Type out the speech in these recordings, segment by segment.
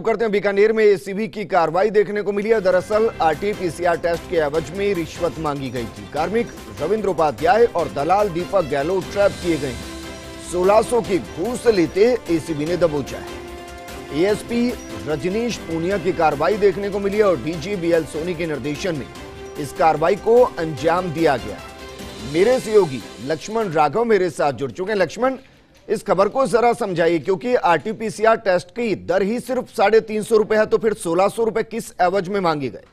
करते हैं। बीकानेर में एसीबी की कार्रवाई देखने को मिली है। दरअसल आरटीपीसीआर टेस्ट के एवज में रिश्वत मांगी गई थी। कार्मिक रविंद्र उपाध्याय और दलाल दीपक गहलोत ट्रैप किए गए। 1600 की घूस लेते एसीबी ने दबोचा है। एएसपी रजनीश पूनिया की कार्रवाई देखने को मिली है और डीजी बीएल सोनी के निर्देशन में इस कार्रवाई को अंजाम दिया गया। मेरे सहयोगी लक्ष्मण राघव मेरे साथ जुड़ चुके हैं। लक्ष्मण, इस खबर को जरा समझाइए, क्योंकि आरटीपीसीआर टेस्ट की दर ही सिर्फ 350 रुपए है, तो फिर 1600 रुपए किस एवज में मांगे गए?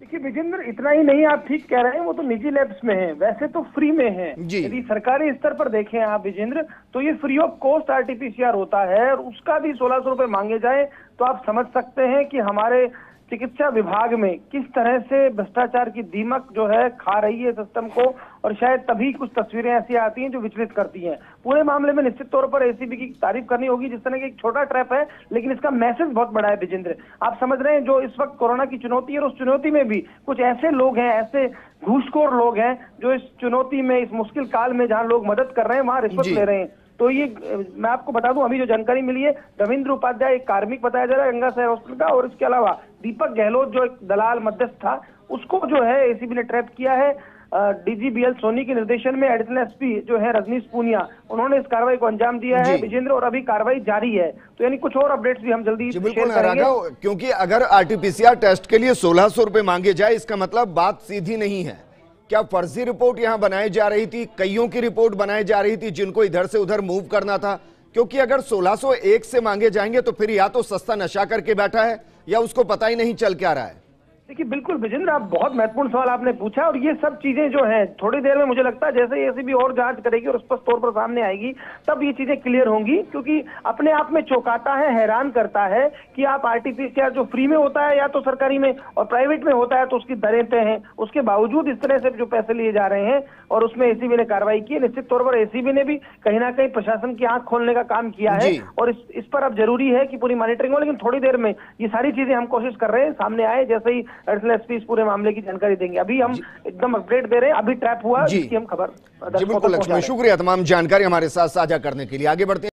देखिए विजेंद्र, इतना ही नहीं, आप ठीक कह रहे हैं, वो तो निजी लैब्स में है, वैसे तो फ्री में है। यदि सरकारी स्तर पर देखें आप विजेंद्र, तो ये फ्री ऑफ कॉस्ट आरटीपीसीआर होता है और उसका भी 1600 रुपए मांगे जाए तो आप समझ सकते हैं कि हमारे चिकित्सा विभाग में किस तरह से भ्रष्टाचार की दीमक जो है खा रही है सिस्टम को, और शायद तभी कुछ तस्वीरें ऐसी आती हैं जो विचलित करती हैं। पूरे मामले में निश्चित तौर पर एसीबी की तारीफ करनी होगी। जिस तरह की एक छोटा ट्रैप है, लेकिन इसका मैसेज बहुत बड़ा है विजेंद्र। आप समझ रहे हैं, जो इस वक्त कोरोना की चुनौती है, और उस चुनौती में भी कुछ ऐसे लोग हैं, ऐसे घूसखोर लोग हैं जो इस चुनौती में, इस मुश्किल काल में जहां लोग मदद कर रहे हैं वहां रिश्वत ले रहे हैं। तो ये मैं आपको बता दूं, अभी जो जानकारी मिली है, रविंद्र उपाध्याय एक कार्मिक बताया जा रहा है गंगा शहर हॉस्पिटल का, और इसके अलावा दीपक गहलोत जो एक दलाल मध्यस्थ था, उसको जो है एसीबी ने ट्रैप किया है। डीजी बीएल सोनी के निर्देशन में एडिशनल एसपी जो है रजनीश पूनिया, उन्होंने इस कार्रवाई को अंजाम दिया है विजेंद्र, और अभी कार्रवाई जारी है। तो यानी कुछ और अपडेट्स भी हम जल्दी शेयर करेंगे। क्योंकि अगर आरटीपीसीआर टेस्ट के लिए 1600 रुपए मांगे जाए, इसका मतलब बात सीधी नहीं है। क्या फर्जी रिपोर्ट यहां बनाई जा रही थी? कईयों की रिपोर्ट बनाई जा रही थी जिनको इधर से उधर मूव करना था? क्योंकि अगर 1601 से मांगे जाएंगे तो फिर या तो सस्ता नशा करके बैठा है या उसको पता ही नहीं चल क्या रहा है। देखिए बिल्कुल विजेंद्र, आप बहुत महत्वपूर्ण सवाल आपने पूछा, और ये सब चीजें जो हैं थोड़ी देर में मुझे लगता है जैसे एसीबी और जांच करेगी और स्पष्ट तौर पर सामने आएगी, तब ये चीजें क्लियर होंगी। क्योंकि अपने आप में चौंकाता है, हैरान करता है कि आप आरटीपीसीआर जो फ्री में होता है या तो सरकारी में, और प्राइवेट में होता है तो उसकी दरें तय हैं, उसके बावजूद इस तरह से जो पैसे लिए जा रहे हैं, और उसमें एसीबी ने कार्रवाई की है। निश्चित तौर पर एसीबी ने भी कहीं ना कहीं प्रशासन की आंख खोलने का काम किया है, और इस पर अब जरूरी है कि पूरी मॉनिटरिंग हो। लेकिन थोड़ी देर में ये सारी चीजें हम कोशिश कर रहे हैं सामने आए, जैसे ही एडिशनल एसपी इस पूरे मामले की जानकारी देंगे। अभी हम एकदम अपडेट दे रहे हैं, अभी ट्रैप हुआ जिसकी हम खबर। बिल्कुल लक्ष्मण, शुक्रिया तमाम जानकारी हमारे साथ साझा करने के लिए। आगे बढ़ते हैं।